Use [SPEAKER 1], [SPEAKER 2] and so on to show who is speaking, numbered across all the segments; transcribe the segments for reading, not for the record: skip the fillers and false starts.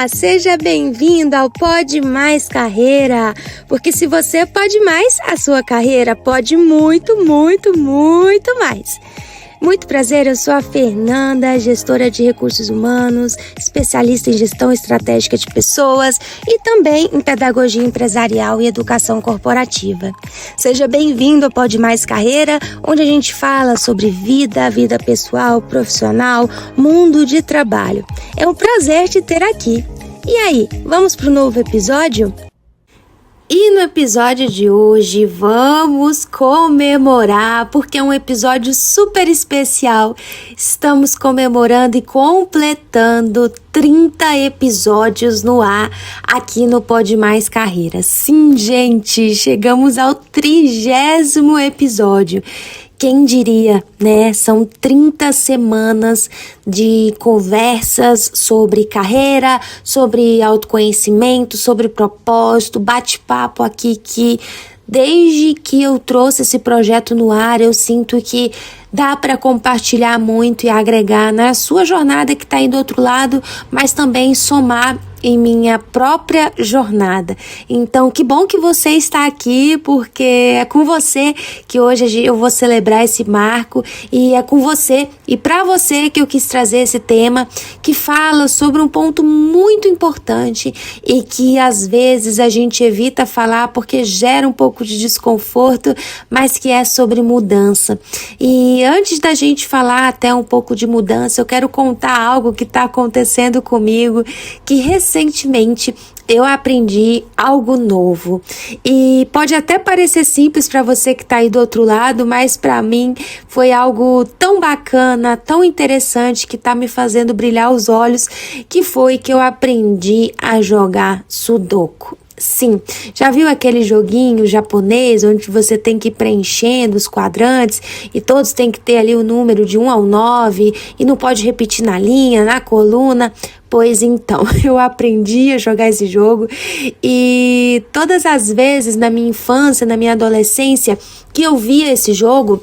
[SPEAKER 1] Seja bem-vindo ao Pode Mais Carreira, porque se você pode mais, a sua carreira pode muito, muito, muito mais. Muito prazer, eu sou a Fernanda, gestora de recursos humanos, especialista em gestão estratégica de pessoas e também em pedagogia empresarial e educação corporativa. Seja bem-vindo ao Pode Mais Carreira, onde a gente fala sobre vida pessoal, profissional, mundo de trabalho. É um prazer te ter aqui. E aí, vamos para o novo episódio? E no episódio de hoje vamos comemorar, porque é um episódio super especial. Estamos comemorando e completando 30 episódios no ar aqui no Pode Mais Carreira. Sim, gente, chegamos ao 30º episódio. Quem diria, né? São 30 semanas de conversas sobre carreira, sobre autoconhecimento, sobre propósito, bate-papo aqui que desde que eu trouxe esse projeto no ar, eu sinto que dá para compartilhar muito e agregar na sua jornada que está aí do outro lado, mas também somar em minha própria jornada. Então, que bom que você está aqui, porque é com você que hoje eu vou celebrar esse marco e é com você e para você que eu quis trazer esse tema que fala sobre um ponto muito importante e que às vezes a gente evita falar porque gera um pouco de desconforto, mas que é sobre mudança. E antes da gente falar até um pouco de mudança, eu quero contar algo que está acontecendo comigo, que recentemente eu aprendi algo novo e pode até parecer simples para você que está aí do outro lado, mas para mim foi algo tão bacana, tão interessante que está me fazendo brilhar os olhos, que foi que eu aprendi a jogar Sudoku. Sim, já viu aquele joguinho japonês onde você tem que ir preenchendo os quadrantes e todos têm que ter ali o número de 1 ao 9 e não pode repetir na linha, na coluna? Pois então, eu aprendi a jogar esse jogo e todas as vezes na minha infância, na minha adolescência que eu via esse jogo,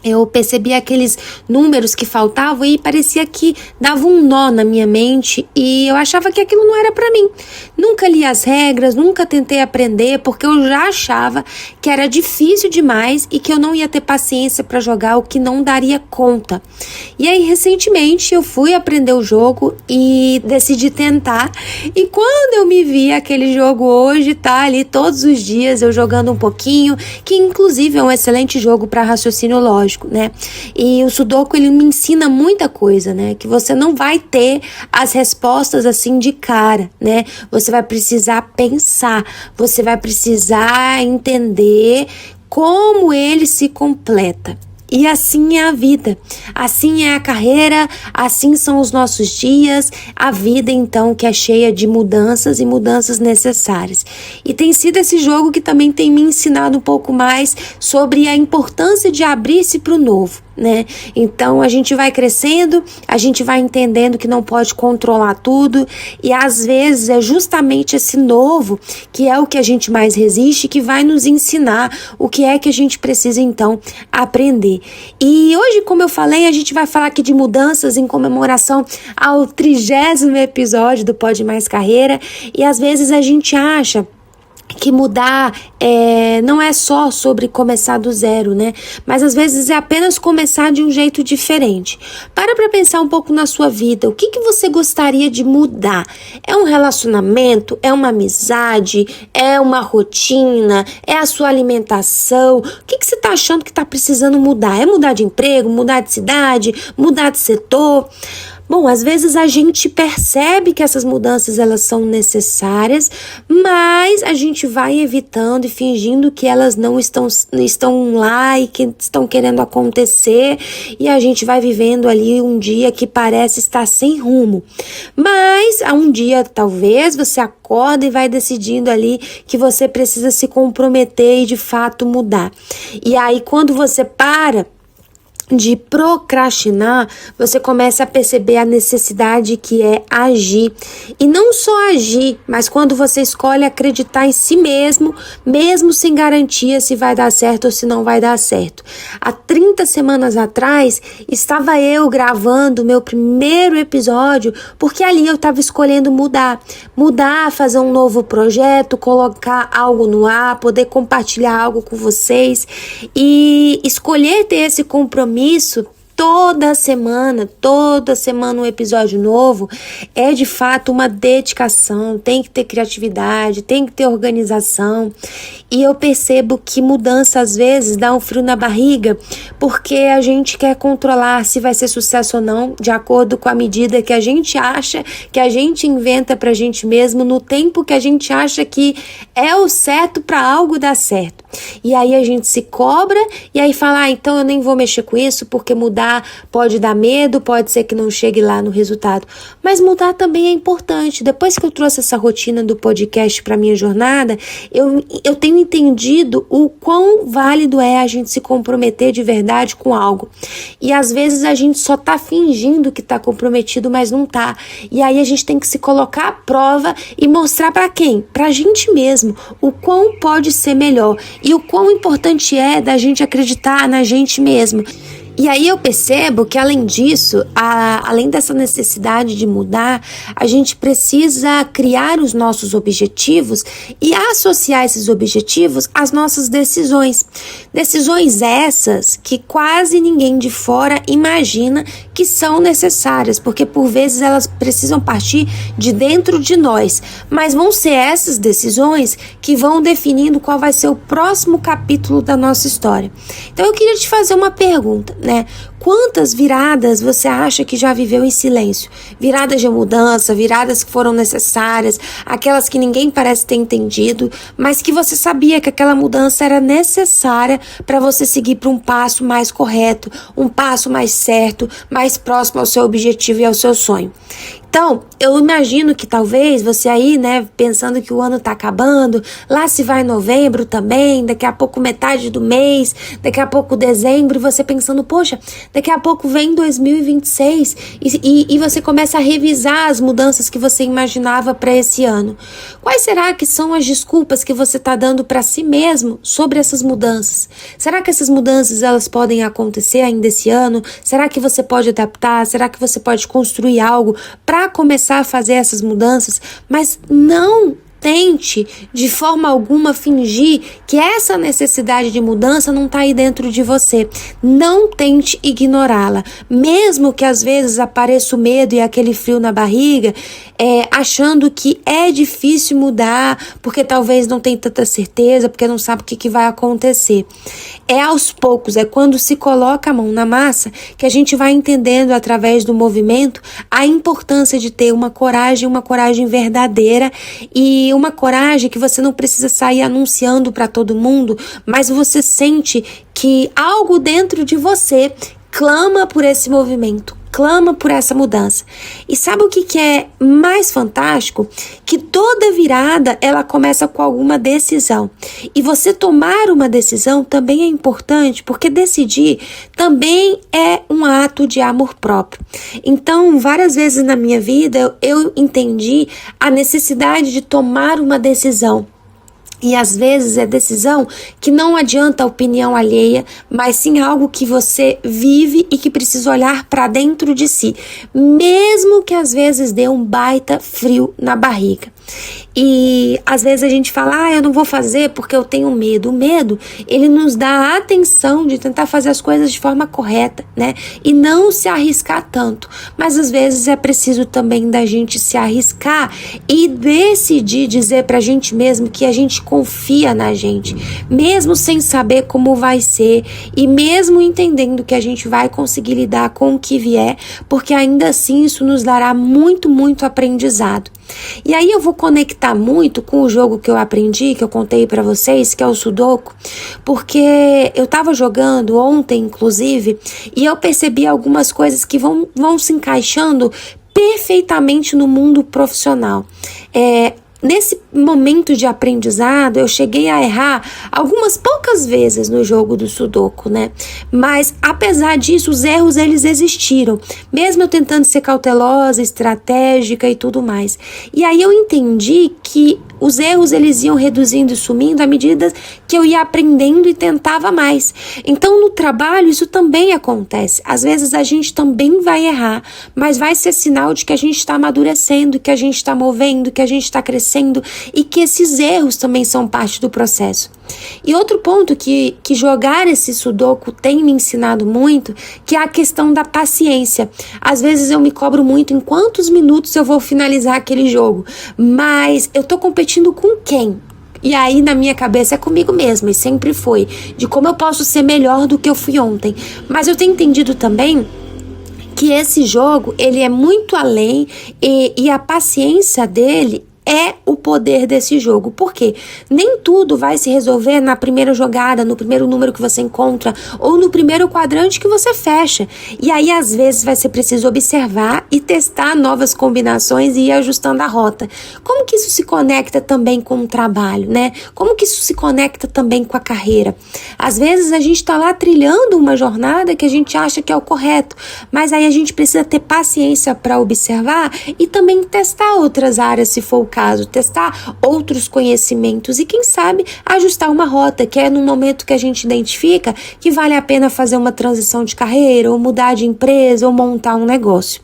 [SPEAKER 1] eu percebi aqueles números que faltavam e parecia que dava um nó na minha mente e eu achava que aquilo não era para mim. Nunca li as regras, nunca tentei aprender porque eu já achava que era difícil demais e que eu não ia ter paciência para jogar o que não daria conta. E aí, recentemente, eu fui aprender o jogo e decidi tentar. E quando eu me vi aquele jogo hoje, tá ali todos os dias eu jogando um pouquinho, que inclusive é um excelente jogo para raciocínio lógico, né? E o Sudoku, ele me ensina muita coisa, né? Que você não vai ter as respostas assim de cara, né? Você vai precisar pensar, você vai precisar entender como ele se completa. E assim é a vida, assim é a carreira, assim são os nossos dias, a vida então que é cheia de mudanças e mudanças necessárias. E tem sido esse jogo que também tem me ensinado um pouco mais sobre a importância de abrir-se para o novo, né? Então a gente vai crescendo, a gente vai entendendo que não pode controlar tudo e às vezes é justamente esse novo que é o que a gente mais resiste, que vai nos ensinar o que é que a gente precisa então aprender. E hoje, como eu falei, a gente vai falar aqui de mudanças em comemoração ao 30º episódio do Pode Mais Carreira e às vezes a gente acha que mudar não é só sobre começar do zero, né? Mas às vezes é apenas começar de um jeito diferente. Para pensar um pouco na sua vida. O que você gostaria de mudar? É um relacionamento? É uma amizade? É uma rotina? É a sua alimentação? O que você está achando que está precisando mudar? É mudar de emprego? Mudar de cidade? Mudar de setor? Bom, às vezes a gente percebe que essas mudanças elas são necessárias, mas a gente vai evitando e fingindo que elas não estão lá e que estão querendo acontecer e a gente vai vivendo ali um dia que parece estar sem rumo. Mas há um dia talvez você acorda e vai decidindo ali que você precisa se comprometer e de fato mudar. E aí quando você para de procrastinar, você começa a perceber a necessidade que é agir. E não só agir, mas quando você escolhe acreditar em si mesmo, mesmo sem garantia se vai dar certo ou se não vai dar certo. Há 30 semanas atrás, estava eu gravando o meu primeiro episódio, porque ali eu estava escolhendo mudar, fazer um novo projeto, colocar algo no ar, poder compartilhar algo com vocês e escolher ter esse compromisso toda semana um episódio novo, é de fato uma dedicação, tem que ter criatividade, tem que ter organização. E eu percebo que mudança às vezes dá um frio na barriga, porque a gente quer controlar se vai ser sucesso ou não, de acordo com a medida que a gente acha, que a gente inventa pra gente mesmo, no tempo que a gente acha que é o certo para algo dar certo. E aí a gente se cobra e aí fala, então eu nem vou mexer com isso, porque mudar pode dar medo, pode ser que não chegue lá no resultado. Mas mudar também é importante. Depois que eu trouxe essa rotina do podcast para minha jornada, eu tenho entendido o quão válido é a gente se comprometer de verdade com algo. E às vezes a gente só tá fingindo que tá comprometido, mas não tá. E aí a gente tem que se colocar à prova e mostrar para quem? Pra gente mesmo, o quão pode ser melhor e o quão importante é da gente acreditar na gente mesmo. E aí eu percebo que, além disso, além dessa necessidade de mudar, a gente precisa criar os nossos objetivos e associar esses objetivos às nossas decisões. Decisões essas que quase ninguém de fora imagina que são necessárias, porque por vezes elas precisam partir de dentro de nós. Mas vão ser essas decisões que vão definindo qual vai ser o próximo capítulo da nossa história. Então eu queria te fazer uma pergunta, né? Quantas viradas você acha que já viveu em silêncio? Viradas de mudança, viradas que foram necessárias, aquelas que ninguém parece ter entendido, mas que você sabia que aquela mudança era necessária para você seguir para um passo mais correto, um passo mais certo, mais próximo ao seu objetivo e ao seu sonho. Então, eu imagino que talvez você aí, né, pensando que o ano tá acabando, lá se vai novembro também, daqui a pouco metade do mês, daqui a pouco dezembro, e você pensando, poxa, daqui a pouco vem 2026 e você começa a revisar as mudanças que você imaginava para esse ano. Quais será que são as desculpas que você tá dando para si mesmo sobre essas mudanças? Será que essas mudanças elas podem acontecer ainda esse ano? Será que você pode adaptar? Será que você pode construir algo para começar a fazer essas mudanças? Mas não tente de forma alguma fingir que essa necessidade de mudança não está aí dentro de você. Não tente ignorá-la. Mesmo que às vezes apareça o medo e aquele frio na barriga, achando que é difícil mudar, porque talvez não tem tanta certeza, porque não sabe o que vai acontecer. É aos poucos, é quando se coloca a mão na massa que a gente vai entendendo através do movimento a importância de ter uma coragem verdadeira e uma coragem que você não precisa sair anunciando para todo mundo, mas você sente que algo dentro de você clama por esse movimento, clama por essa mudança. E sabe o que é mais fantástico? Que toda virada ela começa com alguma decisão. E você tomar uma decisão também é importante, porque decidir também é um ato de amor próprio. Então, várias vezes na minha vida eu entendi a necessidade de tomar uma decisão. E às vezes é decisão que não adianta a opinião alheia, mas sim algo que você vive e que precisa olhar para dentro de si, mesmo que às vezes dê um baita frio na barriga. E às vezes a gente fala, eu não vou fazer porque eu tenho medo. O medo, ele nos dá a atenção de tentar fazer as coisas de forma correta, né? E não se arriscar tanto. Mas às vezes é preciso também da gente se arriscar e decidir dizer pra gente mesmo que a gente confia na gente, mesmo sem saber como vai ser e mesmo entendendo que a gente vai conseguir lidar com o que vier, porque ainda assim isso nos dará muito, muito aprendizado. E aí eu vou conectar muito com o jogo que eu aprendi, que eu contei pra vocês, que é o Sudoku, porque eu tava jogando ontem, inclusive, e eu percebi algumas coisas que vão se encaixando perfeitamente no mundo profissional. nesse momento de aprendizado, eu cheguei a errar algumas poucas vezes no jogo do Sudoku, né? Mas, apesar disso, os erros, eles existiram. Mesmo eu tentando ser cautelosa, estratégica e tudo mais. E aí eu entendi que os erros, eles iam reduzindo e sumindo à medida que eu ia aprendendo e tentava mais. Então, no trabalho, isso também acontece. Às vezes, a gente também vai errar, mas vai ser sinal de que a gente está amadurecendo, que a gente está movendo, que a gente está crescendo e que esses erros também são parte do processo. E outro ponto que jogar esse Sudoku tem me ensinado muito, que é a questão da paciência. Às vezes eu me cobro muito em quantos minutos eu vou finalizar aquele jogo, mas eu tô competindo com quem? E aí na minha cabeça é comigo mesma, e sempre foi, de como eu posso ser melhor do que eu fui ontem. Mas eu tenho entendido também que esse jogo, ele é muito além e a paciência dele é o poder desse jogo. Por quê? Nem tudo vai se resolver na primeira jogada, no primeiro número que você encontra ou no primeiro quadrante que você fecha. E aí, às vezes, vai ser preciso observar e testar novas combinações e ir ajustando a rota. Como que isso se conecta também com o trabalho, né? Como que isso se conecta também com a carreira? Às vezes, a gente está lá trilhando uma jornada que a gente acha que é o correto, mas aí a gente precisa ter paciência para observar e também testar outras áreas, se for o caso, testar outros conhecimentos e, quem sabe, ajustar uma rota, que é no momento que a gente identifica que vale a pena fazer uma transição de carreira, ou mudar de empresa, ou montar um negócio.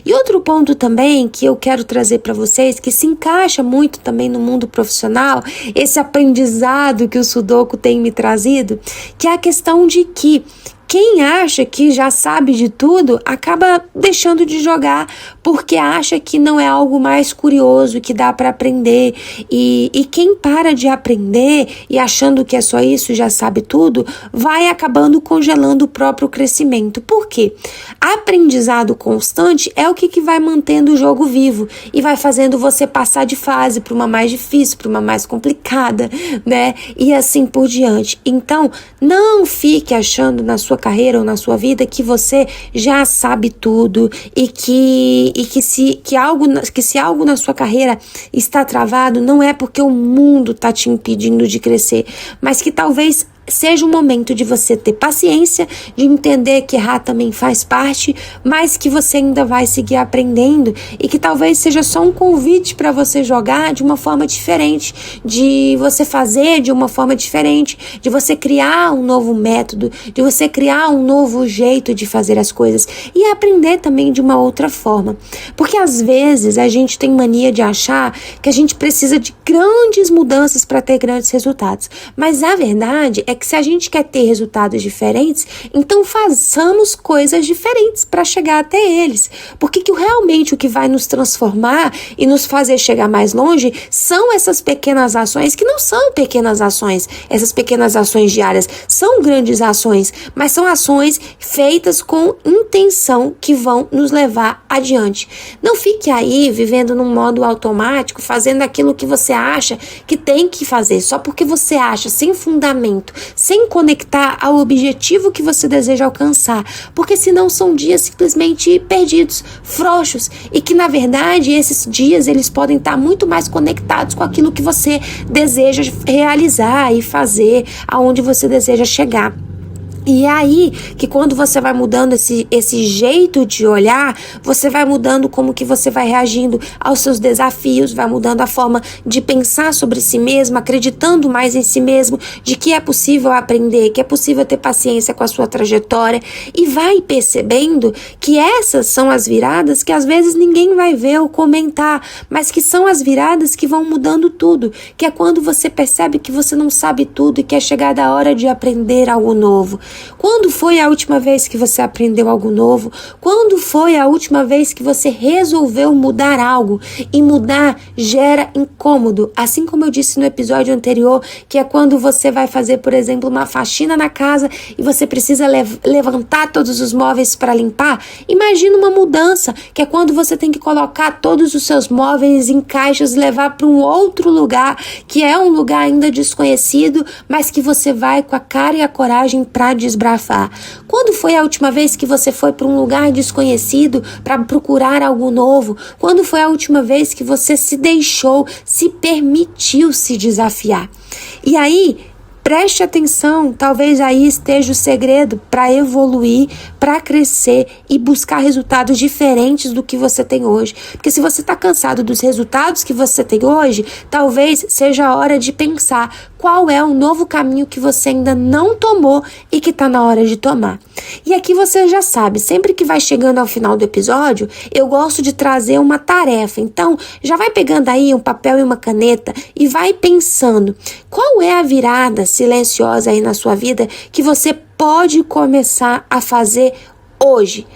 [SPEAKER 1] E outro ponto também que eu quero trazer para vocês, que se encaixa muito também no mundo profissional, esse aprendizado que o Sudoku tem me trazido, que é a questão de que quem acha que já sabe de tudo acaba deixando de jogar porque acha que não é algo mais curioso, que dá para aprender. E quem para de aprender e achando que é só isso, já sabe tudo, vai acabando congelando o próprio crescimento. Por quê? Aprendizado constante é o que vai mantendo o jogo vivo e vai fazendo você passar de fase para uma mais difícil, para uma mais complicada, né? E assim por diante. Então, não fique achando na sua carreira ou na sua vida que você já sabe tudo e que se algo na sua carreira está travado, não é porque o mundo está te impedindo de crescer, mas que talvez seja um momento de você ter paciência, de entender que errar também faz parte, mas que você ainda vai seguir aprendendo e que talvez seja só um convite para você jogar de uma forma diferente, de você fazer de uma forma diferente, de você criar um novo método, de você criar um novo jeito de fazer as coisas e aprender também de uma outra forma. Porque às vezes a gente tem mania de achar que a gente precisa de grandes mudanças para ter grandes resultados, mas a verdade é que se a gente quer ter resultados diferentes, então façamos coisas diferentes para chegar até eles. Porque realmente o que vai nos transformar e nos fazer chegar mais longe são essas pequenas ações, que não são pequenas ações. Essas pequenas ações diárias são grandes ações, mas são ações feitas com intenção que vão nos levar adiante. Não fique aí vivendo num modo automático, fazendo aquilo que você acha que tem que fazer, só porque você acha, sem fundamento, sem conectar ao objetivo que você deseja alcançar, porque senão são dias simplesmente perdidos, frouxos, e que na verdade esses dias eles podem estar muito mais conectados com aquilo que você deseja realizar e fazer, aonde você deseja chegar. E é aí que quando você vai mudando esse jeito de olhar, você vai mudando como que você vai reagindo aos seus desafios, vai mudando a forma de pensar sobre si mesmo, acreditando mais em si mesmo, de que é possível aprender, que é possível ter paciência com a sua trajetória e vai percebendo que essas são as viradas que às vezes ninguém vai ver ou comentar, mas que são as viradas que vão mudando tudo, que é quando você percebe que você não sabe tudo e que é chegada a hora de aprender algo novo. Quando foi a última vez que você aprendeu algo novo? Quando foi a última vez que você resolveu mudar algo? E mudar gera incômodo, assim como eu disse no episódio anterior, que é quando você vai fazer, por exemplo, uma faxina na casa e você precisa levantar todos os móveis para limpar. Imagina uma mudança, que é quando você tem que colocar todos os seus móveis em caixas e levar para um outro lugar, que é um lugar ainda desconhecido, mas que você vai com a cara e a coragem para desbrafar? Quando foi a última vez que você foi para um lugar desconhecido para procurar algo novo? Quando foi a última vez que você se deixou, se permitiu se desafiar? E aí, preste atenção, talvez aí esteja o segredo para evoluir, para crescer e buscar resultados diferentes do que você tem hoje. Porque se você está cansado dos resultados que você tem hoje, talvez seja a hora de pensar qual é o novo caminho que você ainda não tomou e que está na hora de tomar. E aqui você já sabe, sempre que vai chegando ao final do episódio, eu gosto de trazer uma tarefa. Então, já vai pegando aí um papel e uma caneta e vai pensando qual é a virada silenciosa aí na sua vida que você pode começar a fazer hoje.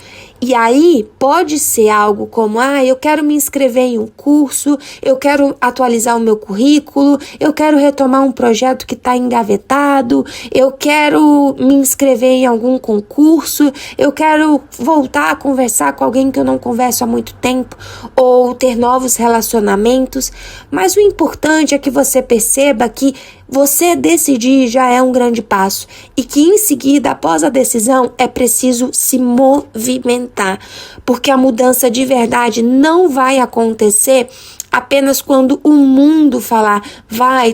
[SPEAKER 1] E aí pode ser algo como, eu quero me inscrever em um curso, eu quero atualizar o meu currículo, eu quero retomar um projeto que está engavetado, eu quero me inscrever em algum concurso, eu quero voltar a conversar com alguém que eu não converso há muito tempo, ou ter novos relacionamentos. Mas o importante é que você perceba que você decidir já é um grande passo e que em seguida, após a decisão, é preciso se movimentar, porque a mudança de verdade não vai acontecer apenas quando o mundo falar,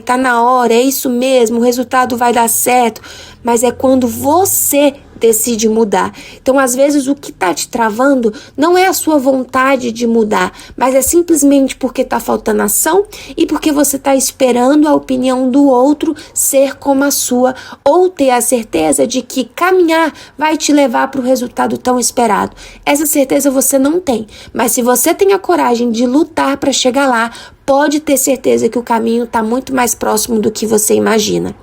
[SPEAKER 1] tá na hora, é isso mesmo, o resultado vai dar certo, mas é quando você decide mudar. Então, às vezes, o que está te travando não é a sua vontade de mudar, mas é simplesmente porque está faltando ação e porque você está esperando a opinião do outro ser como a sua, ou ter a certeza de que caminhar vai te levar para o resultado tão esperado. Essa certeza você não tem, mas se você tem a coragem de lutar para chegar lá, pode ter certeza que o caminho está muito mais próximo do que você imagina.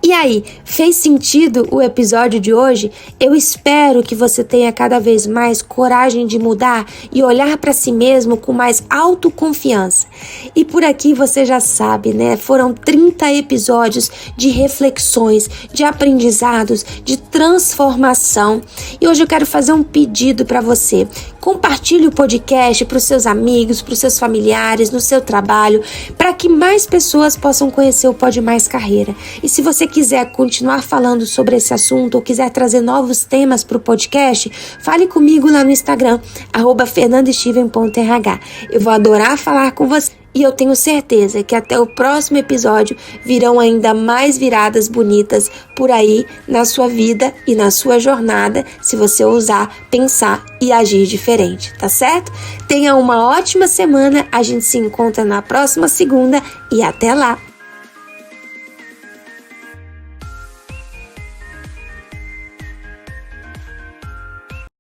[SPEAKER 1] E aí, fez sentido o episódio de hoje? Eu espero que você tenha cada vez mais coragem de mudar e olhar para si mesmo com mais autoconfiança. E por aqui você já sabe, né? Foram 30 episódios de reflexões, de aprendizados, de transformação. E hoje eu quero fazer um pedido para você. Compartilhe o podcast para os seus amigos, para os seus familiares, no seu trabalho, para que mais pessoas possam conhecer o Pode Mais Carreira. E se você quiser continuar falando sobre esse assunto ou quiser trazer novos temas para o podcast, fale comigo lá no Instagram, @fernandasteven.rh. Eu vou adorar falar com você. E eu tenho certeza que até o próximo episódio virão ainda mais viradas bonitas por aí na sua vida e na sua jornada, se você ousar pensar e agir diferente, tá certo? Tenha uma ótima semana, a gente se encontra na próxima segunda e até lá!